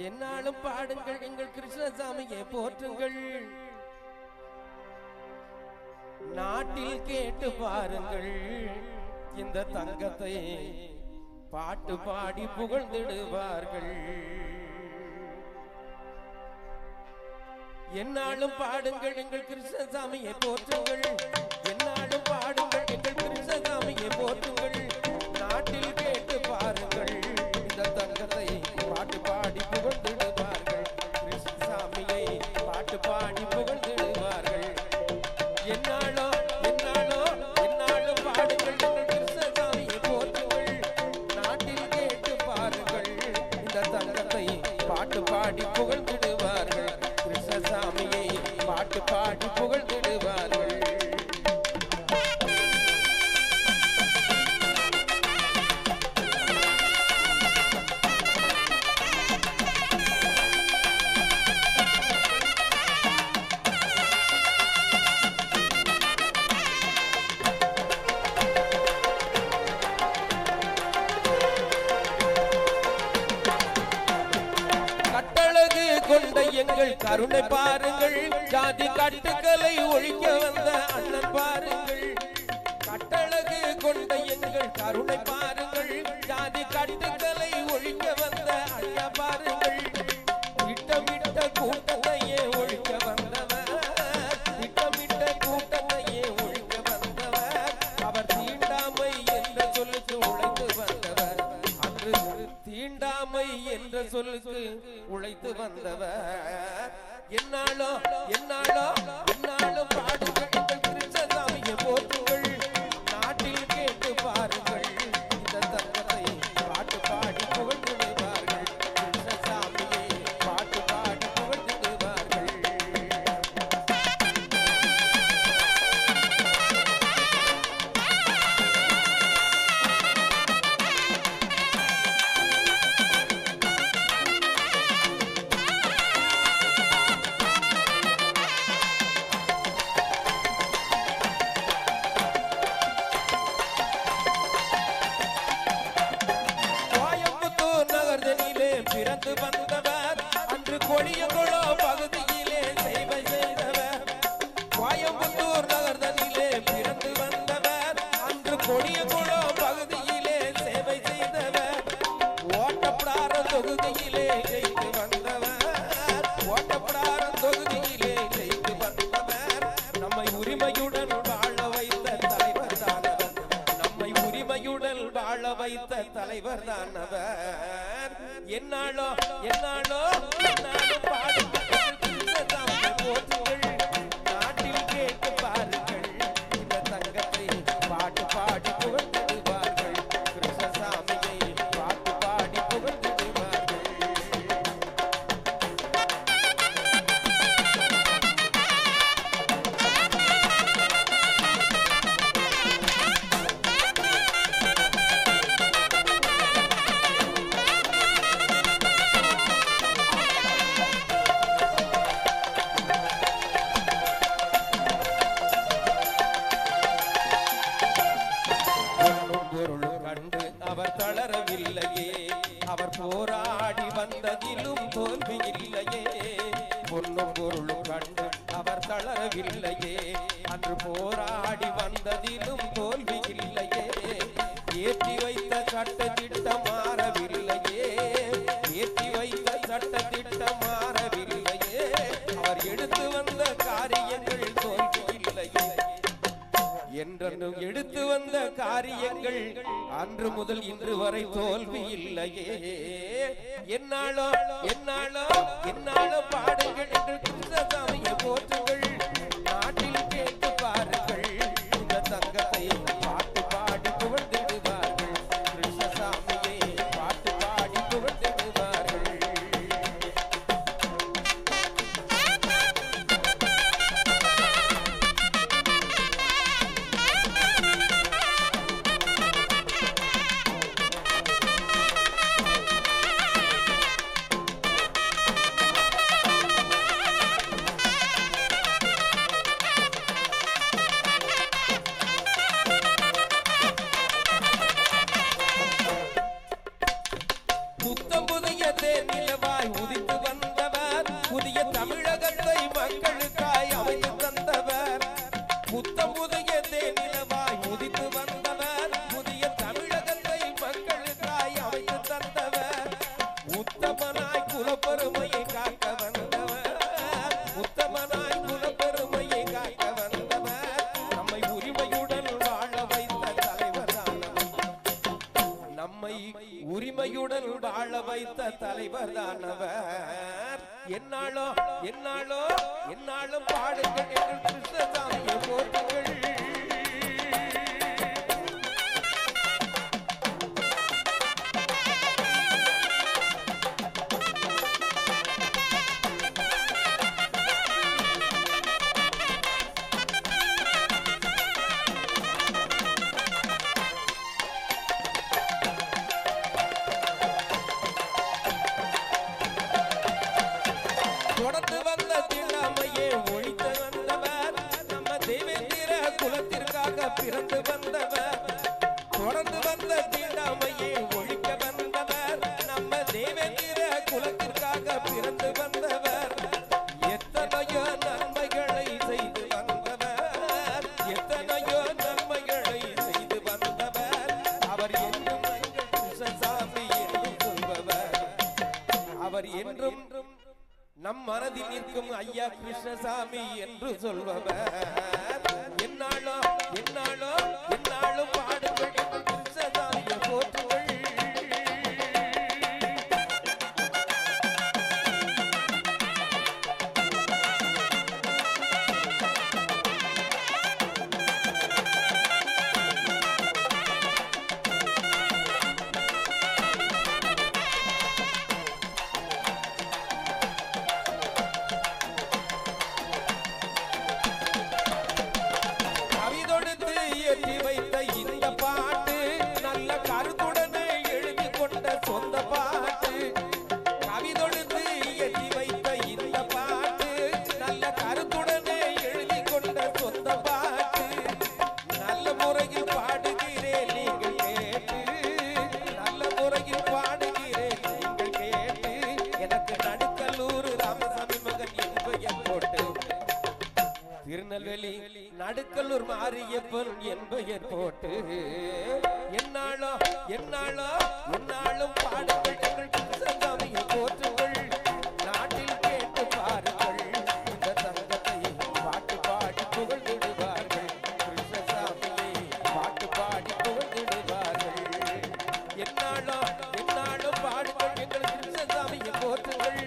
என்னாலும் பாடுங்கள் எங்கள் கிருஷ்ணசாமியை போற்றுங்கள். நாட்டில் கேட்டு பாருங்கள் இந்த தங்கத்தை பாட்டு பாடி புகழ்ந்திடுவார்கள். என்னாலும் பாடுங்கள் எங்கள் கிருஷ்ணசாமியை போற்றுங்கள். என்னாலும் பாடுங்கள் எங்கள் கிருஷ்ணசாமியை போற்றுங்கள். நாட்டில் கேட்டு பாருங்கள் இந்த தங்கத்தை பாட்டு பாடி புகழ்ந்திடுவார்கள். கிருஷ்ணசாமியை பாட்டு பாடி புகழ்ந்திடுவார்கள். என்னாலும் என்னாலும் என்னாலும் பாடுங்கள் எங்கள் கிருஷ்ணசாமியை போற்றுங்கள். நாட்டில் கேட்டு பாருங்கள் இந்த தங்கத்தை பாட்டு பாடி புகழ்ந்திடுவார்கள். கிருஷ்ணசாமியை பாட்டு பாடி புகழ்ந்திடுவார்கள். கொண்ட எங்கள் கருணை பாருங்கள். ஜாதி கட்டுக்களை ஒழிக்க வந்த அண்ணன் பாருங்கள். கட்டழகு கொண்ட எங்கள் கருணை பாருங்கள். ஜாதி கட்டுக்களை ஒழிக்க வந்த ஐயா பாருங்கள். திட்டமிட்ட கூட்டத்தையே ஒழிக்க வந்தவர். திட்டமிட்ட கூட்டத்தையே ஒழிக்க வந்தவர். அவர் தீண்டாமை என்ற சொல்லுக்கு உழைத்து வந்தவர். அன்று தீண்டாமை என்ற சொல்லுக்கு உழைத்து வந்தவர். என்னாலோ என்னாலோ என்னாலும் பாடுங்கள் எங்கள் கிருஷ்ணசாமியை போற்றுங்கள். நாட்டில் கேட்டு பாருங்கள் இந்த தங்கத்தை பாட்டு பாடி புகழ்ந்திடுவார்கள். கிருஷ்ணசாமியை பாட்டு பாடி புகழ்ந்திடுவார்கள். பிறந்து வந்தவர் அன்று கொடியகுளோ பகுதியிலே சேவை செய்தவர். கோயம்புத்தூர் நகர்தனிலே பிறந்து வந்தவர் அன்று கொடியகுளோ பகுதியிலே சேவை செய்தவர். ஓட்டப்பிடார தொகுதியிலே ஜெயித்து வந்தவர். ஓட்டப்பிடார தொகுதியிலே ஜெயித்து வந்தவர். நம்மை உரிமையுடன் வாழ வைத்த தலைவர் தானவர். நம்மை உரிமையுடன் வாழ வைத்த தலைவர் தானவர். என்னாலோ என்னாலோ என்னாலும் பாடுங்கள் கிருஷ்ணசாமியை போற்றுங்கள். நாட்டில் கேட்டு பாருங்கள் இந்த தங்கத்தை பாட்டு பாடி புகழ்ந்திடுவார்கள். கிருஷ்ணசாமியை பாட்டு பாடி புகழ்ந்திடுவார்கள். அவர் தளரவில்லையே. அவர் போராடி வந்ததிலும் தோல்வி இல்லையே. பொன்னும் பொருளும் கண்டு அவர் தளரவில்லையே. அன்று போராடி வந்ததிலும் தோல்வி இல்லையே. ஏற்றி வைத்த சட்ட திட்டம் மாறவில்லையே. ஏற்றி வைத்த சட்ட திட்டம் மாறவில்லையே. அவர் எடுத்து வந்த காரியங்கள் தோல்வி இல்லையே. என்றும் எடுத்து வந்த காரியங்கள் அன்று முதல் இன்று வரை தோல்வி இல்லையே. என்னாலோ என்னாலோ என்னாலோ பாடுங்கள் என்று கிருஷ்ணசாமியை போற்றுங்கள். நாட்டில் கேட்டு பாருங்கள் இந்த தங்கத்தை பாட்டு பாடி புகழ்ந்திடுவார்கள். கிருஷ்ணசாமியை பாட்டு பாடி புகழ்ந்திடுவார்கள். இவர்தானவர். என்னாலும் என்னாலும் என்னாலும் பாடுங்கள் எங்கள் கிருஷ்ணசாமியை போற்றுங்கள். தொடர்ந்து வந்த தீண்டாமையை ஒழித்து வந்தவர் நம்ம தேவேந்திர குலத்திற்காக பிறந்து வந்தவர். தொடர்ந்து வந்த தீண்டாமையை ஒழிக்க வந்தவர் நம்ம தேவேந்திர குலத்திற்காக பிறந்து வந்தவர். எத்தனையோ நன்மைகளை செய்து வந்தவர், எத்தனையோ நன்மைகளை செய்து வந்தவர். அவர் என்றும் எங்கள் கிருஷ்ணசாமி என்று சொல்பவர். அவர் என்றும் நம் மனதில் நிற்கும் ஐயா கிருஷ்ணசாமி என்று சொல்பவர். என்னாலும் என்னாலும் என்னாலும் பாடுங்கள் எங்கள் கிருஷ்ணசாமியை போற்றுங்கள். ஏற்றி வைத்த இந்த பாட்டு நல்ல கருத்துடனே எழுதி கொண்ட சொந்த பாட்டு. கவிதொடுத்து ஏற்றி வைத்த இந்த பாட்டு நல்ல கருத்துடனே எழுதி கொண்ட சொந்த பாட்டு. நல்ல முறையில் பாடுகிறேன் நீங்கள் கேட்டு, நல்ல முறையில் பாடுகிறேன் நீங்கள் கேட்டு. எனக்கு நடுக்கல்லூர் ராமசாமி மகன் என்பெயர் போட்டு, திருநெல்வேலி நடுக்கல்லூர் மாரியப்பன் என்பெயர் போட்டு. என்னாலும் என்னாலும் என்னாலும் பாடுங்கள் எங்கள் கிருஷ்ணசாமியை போற்றுங்கள். நாட்டில் கேட்டு பாருங்கள் இந்த தங்கத்தை பாட்டு பாடி புகழ்ந்திடுவார்கள். கிருஷ்ணசாமியை பாட்டு பாடி புகழ்ந்திடுவார்கள். என்னாலும் என்னாலும் பாடுங்கள் எங்கள் கிருஷ்ணசாமியை போற்றுங்கள்.